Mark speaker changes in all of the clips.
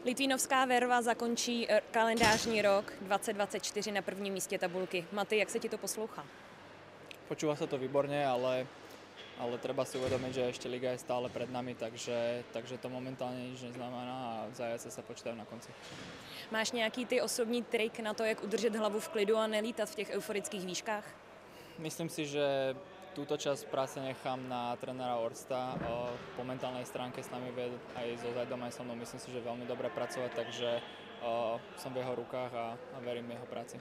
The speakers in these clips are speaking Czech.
Speaker 1: Litvínovská Verva zakončí kalendářní rok 2024 na prvním místě tabulky. Maty, jak se ti to poslouchá?
Speaker 2: Počúva sa to výborne, ale treba si uvedomiť, že ešte liga je stále pred nami, takže to momentálne nič neznamená a zajace sa počítajú na konci.
Speaker 1: Máš nějaký ty osobní trik na to, jak udržet hlavu v klidu a nelítat v těch euforických výškách?
Speaker 2: Myslím si, že túto časť práce nechám na trénera Orsta. Po mentálnej stránke s nami vie aj so Zajdom, aj so mnou. Myslím si, že veľmi dobre pracovať, takže som v jeho rukách a verím jeho práci.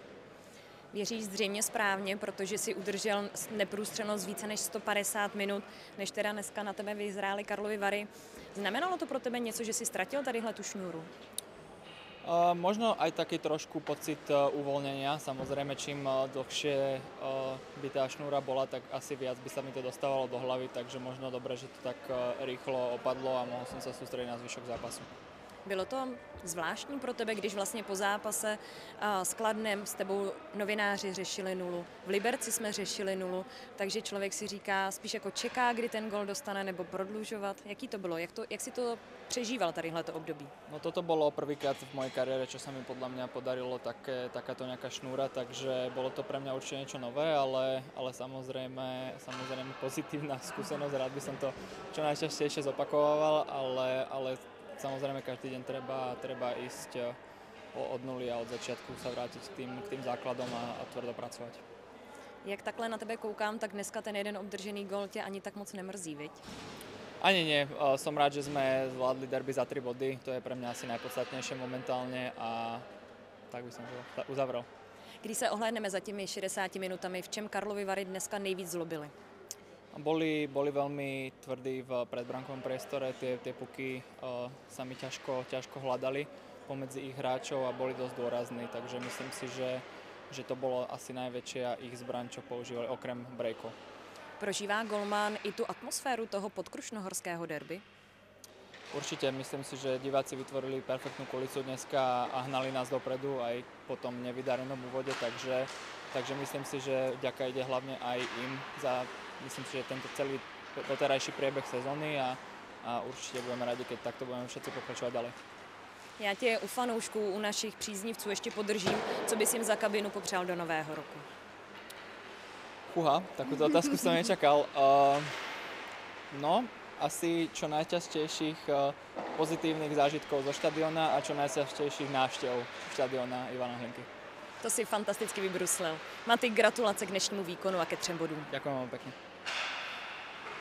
Speaker 1: Věříš zřejmě správně, protože si udržel neprůstřelnost více než 150 minut, než teda dneska na tebe vyzrály Karlovy Vary. Znamenalo to pro tebe něco, že si ztratil tadyhle tu šňůru?
Speaker 2: Možno aj taký trošku pocit uvoľnenia. Samozrejme, čím dlhšie by tá šnúra bola, tak asi viac by sa mi to dostávalo do hlavy, takže možno dobre, že to tak rýchlo opadlo a mohol som sa sústrediť na zvyšok zápasu.
Speaker 1: Bylo to zvláštní pro tebe, když vlastně po zápase s Kladnem s tebou novináři řešili nulu, v Liberci jsme řešili nulu, takže člověk si říká, spíš jako čeká, kdy ten gol dostane, nebo prodlužovat. Jaký to bylo? Jak si to přežíval tadyhleto období?
Speaker 2: No toto bolo prvýkrát v mojej kariére, čo sa mi podľa mňa podarilo takáto nejaká šnúra, takže bolo to pre mňa určite niečo nové, ale samozrejme pozitívna skúsenosť, rád by som to čo najčastejšie zopakoval, ale samozrejme každý deň treba ísť od nuly a od začiatku sa vrátiť k tým základom a tvrdo pracovať.
Speaker 1: Jak takhle na tebe koukám, tak dneska ten jeden obdržený gól tě ani tak moc nemrzí, viď?
Speaker 2: Ani nie. Som rád, že sme zvládli derby za 3 body. To je pre mňa asi najpodstatnejšie momentálne a tak by som to uzavrel.
Speaker 1: Když se ohlédneme za těmi 60 minutami, v čem Karlovy Vary dneska nejvíc zlobily?
Speaker 2: Boli veľmi tvrdí v predbrankovom priestore, tie puky sa mi ťažko hľadali pomedzi ich hráčov a boli dosť dôrazní, takže myslím si, že to bolo asi najväčšia ich zbraň, čo používali okrem breakov.
Speaker 1: Prožívá golman i tu atmosféru toho podkrušnohorského derby?
Speaker 2: Určite, myslím si, že diváci vytvorili perfektnú kulisu dneska a hnali nás dopredu aj po tom nevydarenom úvode, takže myslím si, že vďaka ide hlavne aj im za, myslím si, že tento celý doterajší priebeh sezóny a určite budeme radi, keď takto budeme všetci pokračovať ďalej.
Speaker 1: Já tě u fanoušků, u našich příznivců ještě podržím. Co bys jim za kabinu popřál do nového roku?
Speaker 2: Fúha, takúto otázku som nečakal. No, asi čo najčastejších pozitívnych zážitkov zo štadiona a čo najčastejších návštev štadiona Ivana Hlinky.
Speaker 1: To si fantasticky vybruslil. Maty, gratulace k dnešnímu výkonu a ke 3 bodům.
Speaker 2: Ďakujem vám pekne.